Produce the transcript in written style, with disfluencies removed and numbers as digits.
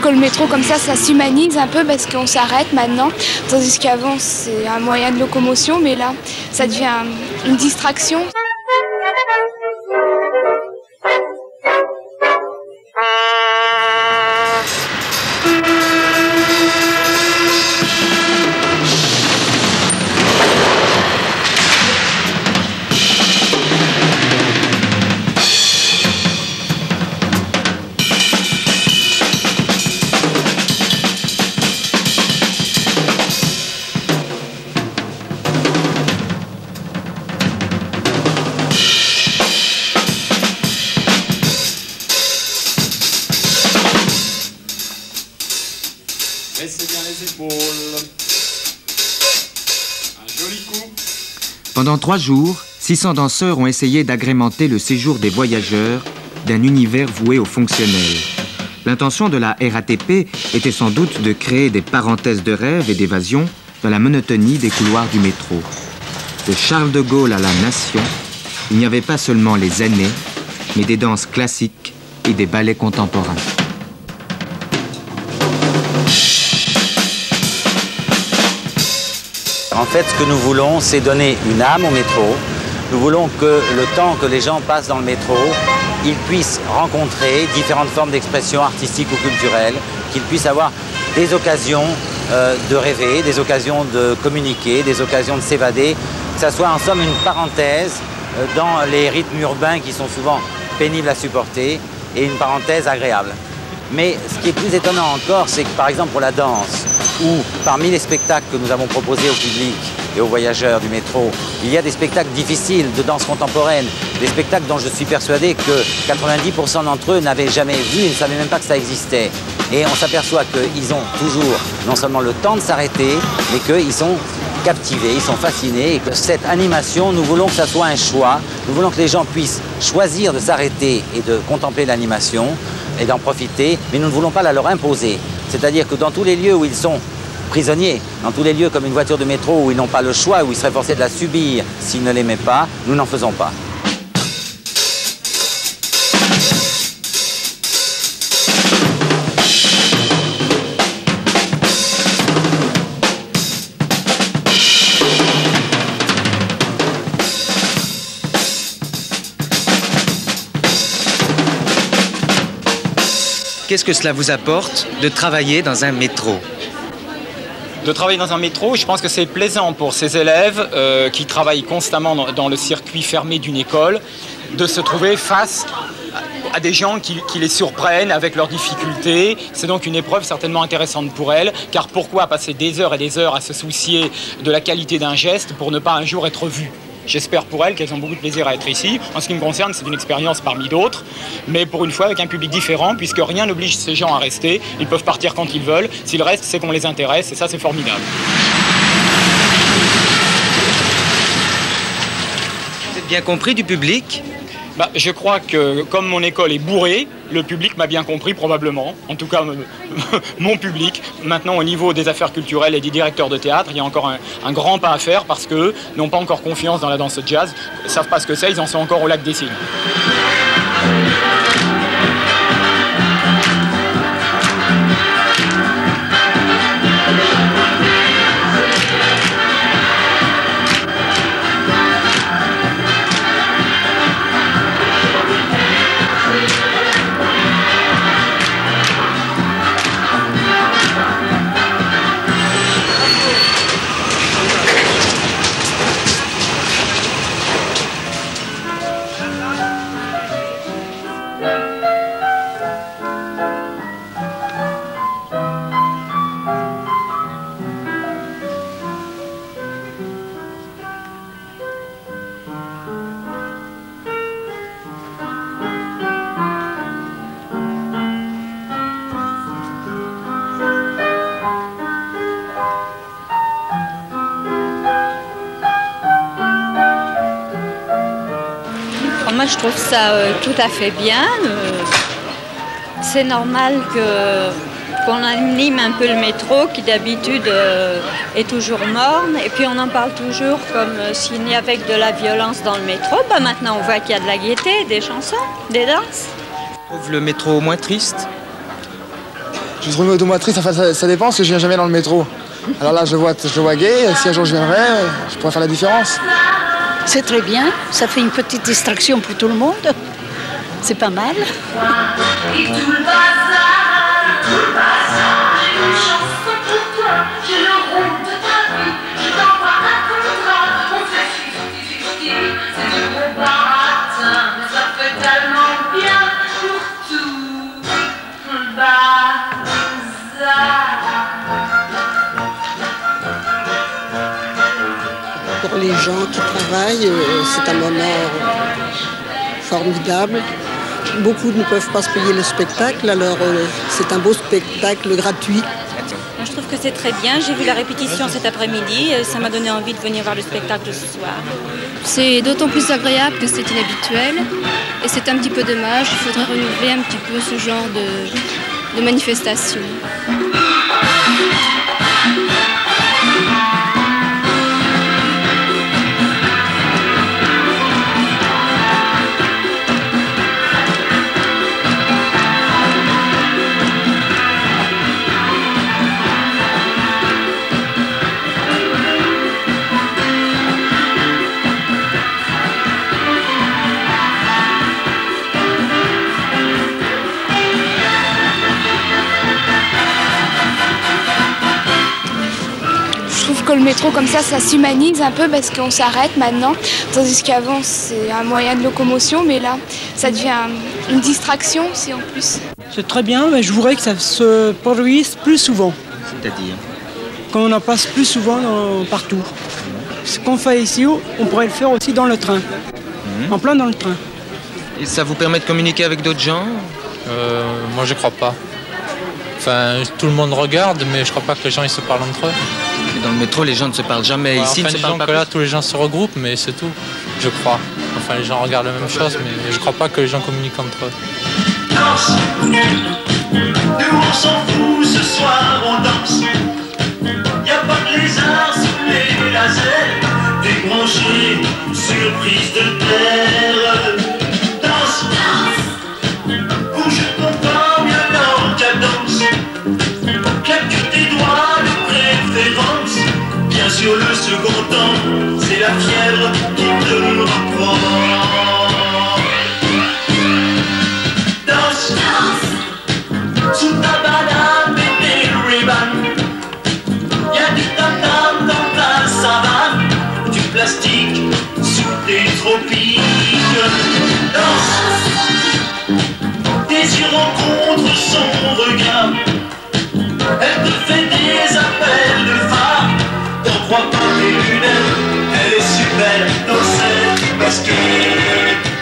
que le métro comme ça s'humanise un peu parce qu'on s'arrête maintenant, tandis qu'avant c'est un moyen de locomotion, mais là ça devient une distraction. Baissez bien les épaules. Un joli coup. Pendant 3 jours, 600 danseurs ont essayé d'agrémenter le séjour des voyageurs d'un univers voué aux fonctionnels. L'intention de la RATP était sans doute de créer des parenthèses de rêve et d'évasion dans la monotonie des couloirs du métro. De Charles de Gaulle à la Nation, il n'y avait pas seulement les aînés, mais des danses classiques et des ballets contemporains. En fait, ce que nous voulons, c'est donner une âme au métro. Nous voulons que le temps que les gens passent dans le métro, ils puissent rencontrer différentes formes d'expression artistique ou culturelle, qu'ils puissent avoir des occasions de rêver, des occasions de communiquer, des occasions de s'évader, que ça soit en somme une parenthèse dans les rythmes urbains qui sont souvent pénibles à supporter et une parenthèse agréable. Mais ce qui est plus étonnant encore, c'est que par exemple pour la danse, où parmi les spectacles que nous avons proposés au public et aux voyageurs du métro, il y a des spectacles difficiles de danse contemporaine, des spectacles dont je suis persuadé que 90% d'entre eux n'avaient jamais vu, ils ne savaient même pas que ça existait. Et on s'aperçoit qu'ils ont toujours non seulement le temps de s'arrêter, mais qu'ils sont captivés, ils sont fascinés. Et que cette animation, nous voulons que ça soit un choix, nous voulons que les gens puissent choisir de s'arrêter et de contempler l'animation et d'en profiter, mais nous ne voulons pas la leur imposer. C'est-à-dire que dans tous les lieux où ils sont prisonniers, dans tous les lieux comme une voiture de métro où ils n'ont pas le choix, où ils seraient forcés de la subir s'ils ne l'aimaient pas, nous n'en faisons pas. Qu'est-ce que cela vous apporte de travailler dans un métro ? De travailler dans un métro, je pense que c'est plaisant pour ces élèves qui travaillent constamment dans le circuit fermé d'une école, de se trouver face à des gens qui les surprennent avec leurs difficultés. C'est donc une épreuve certainement intéressante pour elles, car pourquoi passer des heures et des heures à se soucier de la qualité d'un geste pour ne pas un jour être vu ? J'espère pour elles qu'elles ont beaucoup de plaisir à être ici. En ce qui me concerne, c'est une expérience parmi d'autres, mais pour une fois avec un public différent, puisque rien n'oblige ces gens à rester. Ils peuvent partir quand ils veulent. S'ils restent, c'est qu'on les intéresse, et ça, c'est formidable. Vous êtes bien compris du public ? Je crois que comme mon école est bourrée, le public m'a bien compris probablement, en tout cas mon public. Maintenant au niveau des affaires culturelles et des directeurs de théâtre, il y a encore un grand pas à faire parce qu'eux n'ont pas encore confiance dans la danse jazz, ne savent pas ce que c'est, ils en sont encore au lac des Cygnes. Moi, je trouve ça tout à fait bien. C'est normal qu'on anime un peu le métro, qui d'habitude est toujours morne. Et puis on en parle toujours comme s'il n'y avait que de la violence dans le métro. Maintenant, on voit qu'il y a de la gaieté, des chansons, des danses. Trouve le métro moins triste ? Je trouve une automotrice, enfin ça dépend parce que je viens jamais dans le métro. Alors là je le vois gay, si un jour je viendrai, je pourrais faire la différence. C'est très bien, ça fait une petite distraction pour tout le monde. C'est pas mal. Et tout le bazar, j'ai une chanson pour toi, j'ai le rôle de ta vie, je t'envoie un contrat, on fait 50-50, c'est du gros baratin, mais ça fait tellement bien pour tout le bazar. Pour les gens qui travaillent, c'est un moment formidable. Beaucoup ne peuvent pas se payer le spectacle, alors c'est un beau spectacle gratuit. Moi, je trouve que c'est très bien. J'ai vu la répétition cet après-midi. Ça m'a donné envie de venir voir le spectacle ce soir. C'est d'autant plus agréable que c'est inhabituel et c'est un petit peu dommage. Il faudrait renouveler un petit peu ce genre de manifestation. Que le métro comme ça s'humanise un peu parce qu'on s'arrête maintenant, tandis qu'avant c'est un moyen de locomotion, mais là ça devient une distraction aussi en plus. C'est très bien, mais je voudrais que ça se produise plus souvent. C'est-à-dire Qu'on en passe plus souvent partout. Ce qu'on fait ici, on pourrait le faire aussi dans le train, en plein dans le train. Et ça vous permet de communiquer avec d'autres gens? Moi je crois pas. Enfin, tout le monde regarde, mais je crois pas que les gens ils se parlent entre eux. Et dans le métro, les gens ne se parlent jamais. Ici, enfin, ils ne se parlent pas. Que là, tous les gens se regroupent, mais c'est tout, je crois. Enfin, les gens regardent la même chose, mais je crois pas que les gens communiquent entre eux. Danse, nous on s'en fout, ce soir on danse. Y'a pas de lézard sous les lasers, débranché, surprise de terre. Danse, bouge ton corps violent, cadence. Claque tes doigts de préférence. Bien sûr le second temps, c'est la fièvre qui te reprend. Danse, sous ta banane et tes Ray-Ban. Y'a du tam-tam dans ta savane, du plastique sous tes tropiques. Danse, tes yeux rencontrent son regard. Elle te fait des appels de phare. T'en crois pas tes lunettes, elle est super dans cette basket.